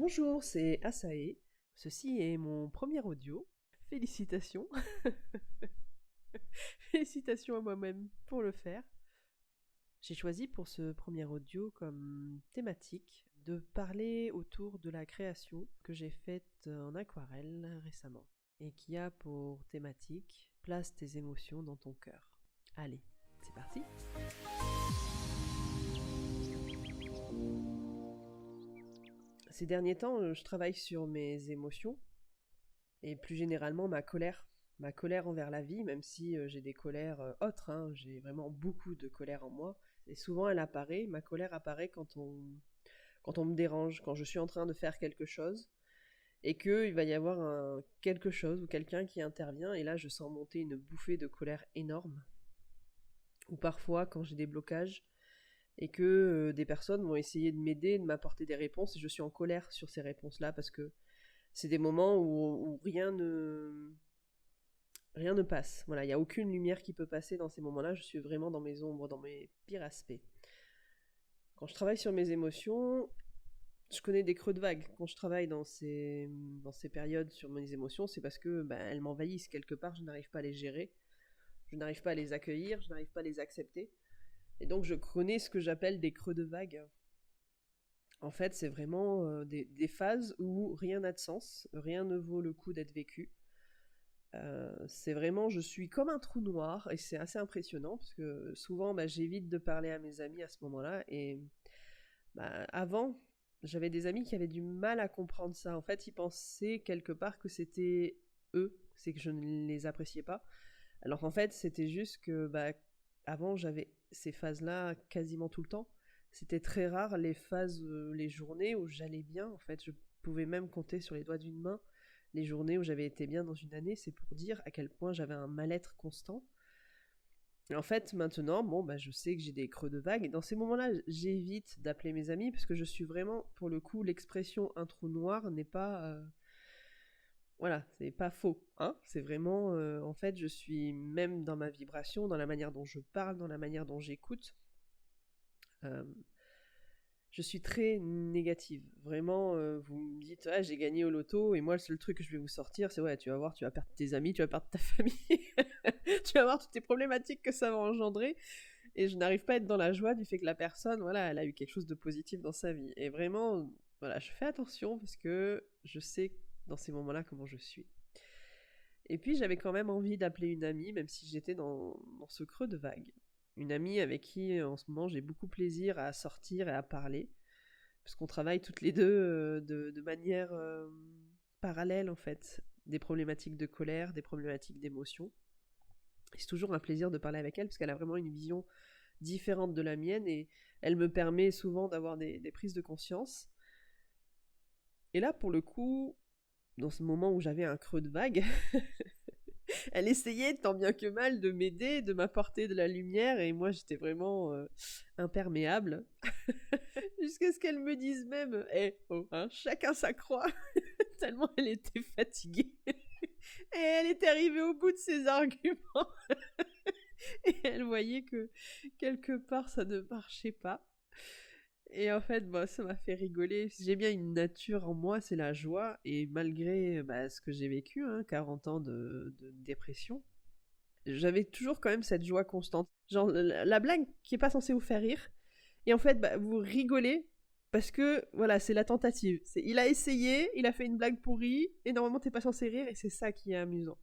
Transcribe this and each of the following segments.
Bonjour, c'est Asae. Ceci est mon premier audio. Félicitations. Félicitations à moi-même pour le faire. J'ai choisi pour ce premier audio comme thématique de parler autour de la création que j'ai faite en aquarelle récemment et qui a pour thématique place tes émotions dans ton cœur. Allez, c'est parti. Ces derniers temps, je travaille sur mes émotions et plus généralement ma colère. Ma colère envers la vie, même si j'ai des colères autres, hein, j'ai vraiment beaucoup de colère en moi. Et souvent ma colère apparaît quand on me dérange, quand je suis en train de faire quelque chose et qu'il va y avoir quelque chose ou quelqu'un qui intervient et là je sens monter une bouffée de colère énorme. Ou parfois quand j'ai des blocages et que des personnes vont essayer de m'aider, de m'apporter des réponses et je suis en colère sur ces réponses-là parce que c'est des moments où rien ne passe. Voilà, il n'y a aucune lumière qui peut passer dans ces moments-là. Je suis vraiment dans mes ombres, dans mes pires aspects. Quand je travaille sur mes émotions, je connais des creux de vague. Quand je travaille dans ces périodes sur mes émotions, c'est parce que elles m'envahissent quelque part. Je n'arrive pas à les gérer. Je n'arrive pas à les accueillir. Je n'arrive pas à les accepter. Et donc, je connais ce que j'appelle des creux de vague. En fait, c'est vraiment des phases où rien n'a de sens, rien ne vaut le coup d'être vécu. C'est vraiment, je suis comme un trou noir et c'est assez impressionnant parce que souvent j'évite de parler à mes amis à ce moment-là et avant j'avais des amis qui avaient du mal à comprendre ça. En fait, ils pensaient quelque part que c'était eux, c'est que je ne les appréciais pas. Alors qu'en fait, c'était juste que avant j'avais ces phases-là quasiment tout le temps. C'était très rare les phases, les journées où j'allais bien. En fait, je pouvais même compter sur les doigts d'une main les journées où j'avais été bien dans une année. C'est pour dire à quel point j'avais un mal-être constant. Et en fait, maintenant, je sais que j'ai des creux de vague. Et dans ces moments-là, j'évite d'appeler mes amis parce que je suis vraiment, pour le coup, l'expression un trou noir n'est pas... Voilà, c'est pas faux, hein. C'est vraiment... en fait, je suis même dans ma vibration, dans la manière dont je parle, dans la manière dont j'écoute. Je suis très négative. Vraiment, vous me dites, ah, j'ai gagné au loto, et moi, le seul truc que je vais vous sortir, c'est, ouais, tu vas voir, tu vas perdre tes amis, tu vas perdre ta famille, tu vas voir toutes les problématiques que ça va engendrer, et je n'arrive pas à être dans la joie du fait que la personne, voilà, elle a eu quelque chose de positif dans sa vie. Et vraiment, voilà, je fais attention, parce que je sais dans ces moments-là comment je suis. Et puis, j'avais quand même envie d'appeler une amie, même si j'étais dans ce creux de vague. Une amie avec qui, en ce moment, j'ai beaucoup plaisir à sortir et à parler, parce qu'on travaille toutes les deux de manière parallèle, en fait, des problématiques de colère, des problématiques d'émotion. Et c'est toujours un plaisir de parler avec elle, parce qu'elle a vraiment une vision différente de la mienne, et elle me permet souvent d'avoir des prises de conscience. Et là, pour le coup, dans ce moment où j'avais un creux de vague, elle essayait tant bien que mal de m'aider, de m'apporter de la lumière, et moi j'étais vraiment imperméable. Jusqu'à ce qu'elle me dise même, chacun sa croix, tellement elle était fatiguée. Et elle était arrivée au bout de ses arguments. Et elle voyait que quelque part ça ne marchait pas. Et en fait, ça m'a fait rigoler. J'ai bien une nature en moi, c'est la joie. Et malgré ce que j'ai vécu, 40 ans de dépression, j'avais toujours quand même cette joie constante. Genre la blague qui est pas censée vous faire rire. Et en fait, vous rigolez parce que, voilà, c'est la tentative. Il a essayé, il a fait une blague pourrie, et normalement t'es pas censé rire, et c'est ça qui est amusant.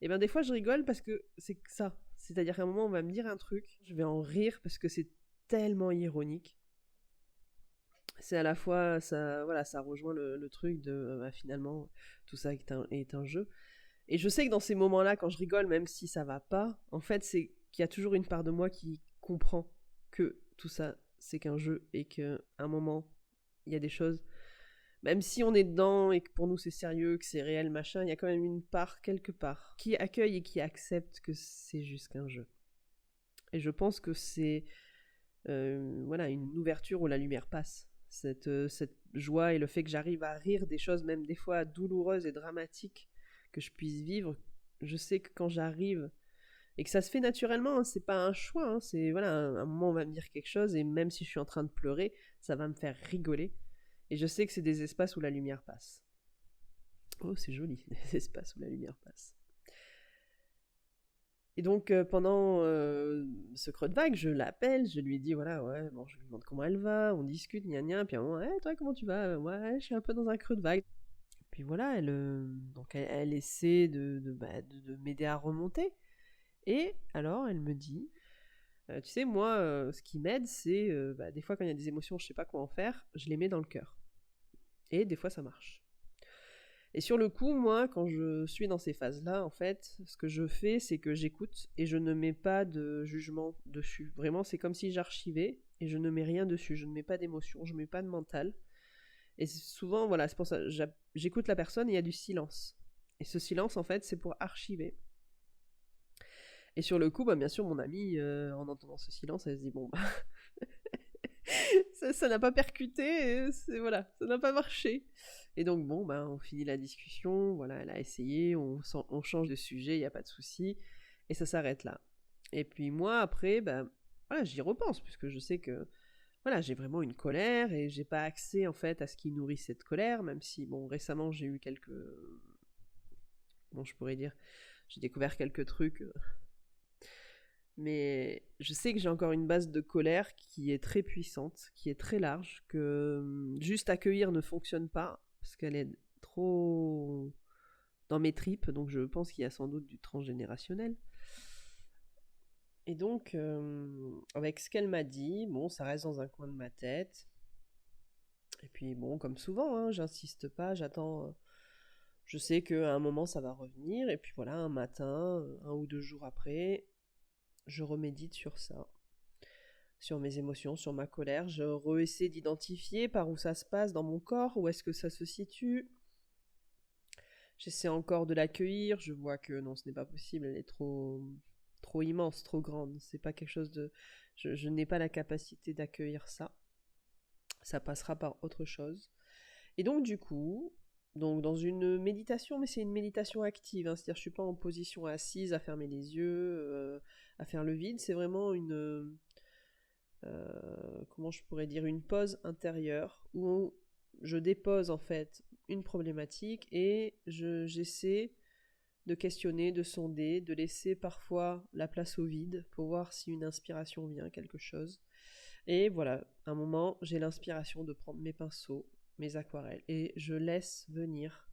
Et des fois je rigole parce que c'est ça. C'est-à-dire qu'à un moment on va me dire un truc, je vais en rire parce que c'est tellement ironique. C'est à la fois, ça rejoint le truc de finalement tout ça est un jeu. Et je sais que dans ces moments-là, quand je rigole, même si ça va pas, en fait c'est qu'il y a toujours une part de moi qui comprend que tout ça c'est qu'un jeu et qu'à un moment il y a des choses, même si on est dedans et que pour nous c'est sérieux, que c'est réel, machin, il y a quand même une part quelque part qui accueille et qui accepte que c'est juste qu'un jeu. Et je pense que c'est une ouverture où la lumière passe. Cette joie et le fait que j'arrive à rire des choses, même des fois douloureuses et dramatiques, que je puisse vivre, je sais que quand j'arrive, et que ça se fait naturellement, c'est pas un choix, c'est voilà, un moment on va me dire quelque chose, et même si je suis en train de pleurer, ça va me faire rigoler. Et je sais que c'est des espaces où la lumière passe. Oh, c'est joli, des espaces où la lumière passe. Et donc, pendant ce creux de vague, je l'appelle, je lui dis, voilà, ouais, bon, je lui demande comment elle va, on discute, gna gna, puis à un moment, hey, toi, comment tu vas? Ouais, je suis un peu dans un creux de vague. Puis voilà, elle essaie de m'aider à remonter. Et alors, elle me dit, tu sais, moi, ce qui m'aide, c'est, des fois, quand il y a des émotions, je sais pas quoi en faire, je les mets dans le cœur. Et des fois, ça marche. Et sur le coup, moi, quand je suis dans ces phases-là, en fait, ce que je fais, c'est que j'écoute et je ne mets pas de jugement dessus. Vraiment, c'est comme si j'archivais et je ne mets rien dessus. Je ne mets pas d'émotion, je ne mets pas de mental. Et souvent, voilà, c'est pour ça, j'écoute la personne et il y a du silence. Et ce silence, en fait, c'est pour archiver. Et sur le coup, bien sûr, mon amie, en entendant ce silence, elle se dit, bon, ça n'a pas percuté, voilà, ça n'a pas marché. Et donc bon, on finit la discussion, voilà, elle a essayé, on change de sujet, il n'y a pas de souci, et ça s'arrête là. Et puis moi, après, voilà, j'y repense, puisque je sais que voilà, j'ai vraiment une colère, et j'ai pas accès en fait à ce qui nourrit cette colère, même si, bon, récemment j'ai eu je pourrais dire, j'ai découvert quelques trucs, mais je sais que j'ai encore une base de colère qui est très puissante, qui est très large, que juste accueillir ne fonctionne pas, parce qu'elle est trop dans mes tripes, donc je pense qu'il y a sans doute du transgénérationnel. Et donc, avec ce qu'elle m'a dit, bon, ça reste dans un coin de ma tête. Et puis bon, comme souvent, hein, j'insiste pas, j'attends. Je sais qu'à un moment, ça va revenir. Et puis voilà, un matin, 1 ou 2 jours après, je remédite sur ça, sur mes émotions, sur ma colère. Je réessaie d'identifier par où ça se passe dans mon corps, où est-ce que ça se situe. J'essaie encore de l'accueillir. Je vois que non, ce n'est pas possible. Elle est trop immense, trop grande. C'est pas quelque chose de. Je n'ai pas la capacité d'accueillir ça. Ça passera par autre chose. Et donc du coup, dans une méditation, mais c'est une méditation active, hein, c'est-à-dire je suis pas en position assise à fermer les yeux, à faire le vide, c'est vraiment comment je pourrais dire, une pause intérieure où je dépose en fait une problématique et j'essaie de questionner, de sonder, de laisser parfois la place au vide pour voir si une inspiration vient, quelque chose. Et voilà, un moment, j'ai l'inspiration de prendre mes pinceaux, mes aquarelles, et je laisse venir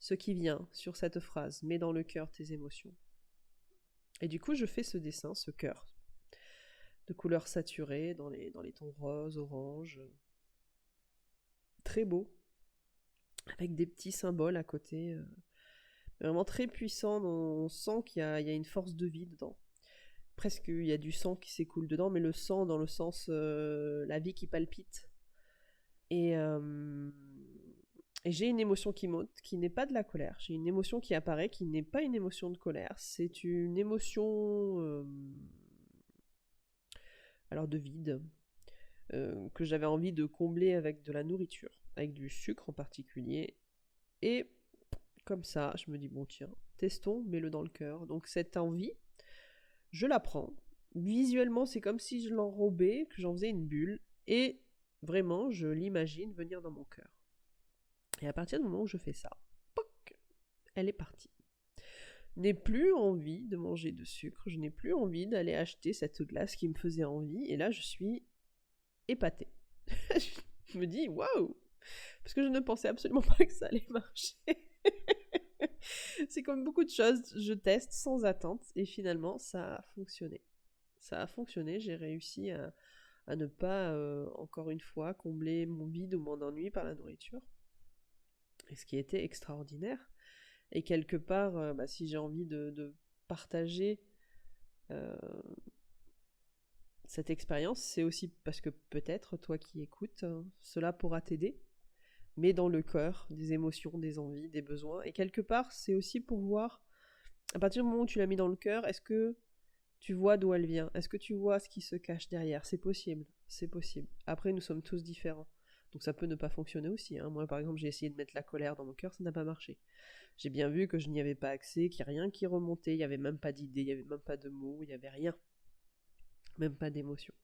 ce qui vient sur cette phrase, mets dans le cœur tes émotions. Et du coup, je fais ce dessin, ce cœur, de couleurs saturées, dans les tons roses, orange, très beau, avec des petits symboles à côté, vraiment très puissant, on sent qu'il y a une force de vie dedans. Presque, il y a du sang qui s'écoule dedans, mais le sang dans le sens, la vie qui palpite. Et j'ai une émotion qui monte, qui n'est pas de la colère. J'ai une émotion qui apparaît, qui n'est pas une émotion de colère. C'est une émotion alors de vide, que j'avais envie de combler avec de la nourriture, avec du sucre en particulier. Et comme ça, je me dis, bon tiens, testons, mets-le dans le cœur. Donc cette envie, je la prends. Visuellement, c'est comme si je l'enrobais, que j'en faisais une bulle. Et vraiment, je l'imagine venir dans mon cœur. Et à partir du moment où je fais ça, poc, elle est partie. Je n'ai plus envie de manger de sucre, je n'ai plus envie d'aller acheter cette glace qui me faisait envie, et là je suis épatée. Je me dis waouh, parce que je ne pensais absolument pas que ça allait marcher. C'est comme beaucoup de choses, je teste sans attente, et finalement ça a fonctionné. Ça a fonctionné, j'ai réussi à ne pas, encore une fois, combler mon vide ou mon ennui par la nourriture. Et ce qui était extraordinaire. Et quelque part, si j'ai envie de partager euh, cette expérience, c'est aussi parce que peut-être, toi qui écoutes, cela pourra t'aider, mais dans le cœur, des émotions, des envies, des besoins. Et quelque part, c'est aussi pour voir, à partir du moment où tu l'as mis dans le cœur, est-ce que tu vois d'où elle vient? Est-ce que tu vois ce qui se cache derrière? C'est possible, c'est possible. Après, nous sommes tous différents. Donc ça peut ne pas fonctionner aussi, hein. Moi, par exemple, j'ai essayé de mettre la colère dans mon cœur, ça n'a pas marché. J'ai bien vu que je n'y avais pas accès, qu'il n'y a rien qui remontait, il n'y avait même pas d'idée, il n'y avait même pas de mots, il n'y avait rien. Même pas d'émotion.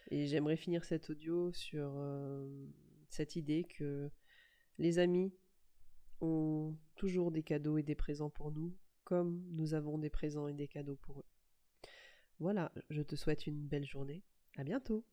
Et j'aimerais finir cet audio sur cette idée que les amis ont toujours des cadeaux et des présents pour nous, comme nous avons des présents et des cadeaux pour eux. Voilà, je te souhaite une belle journée. À bientôt!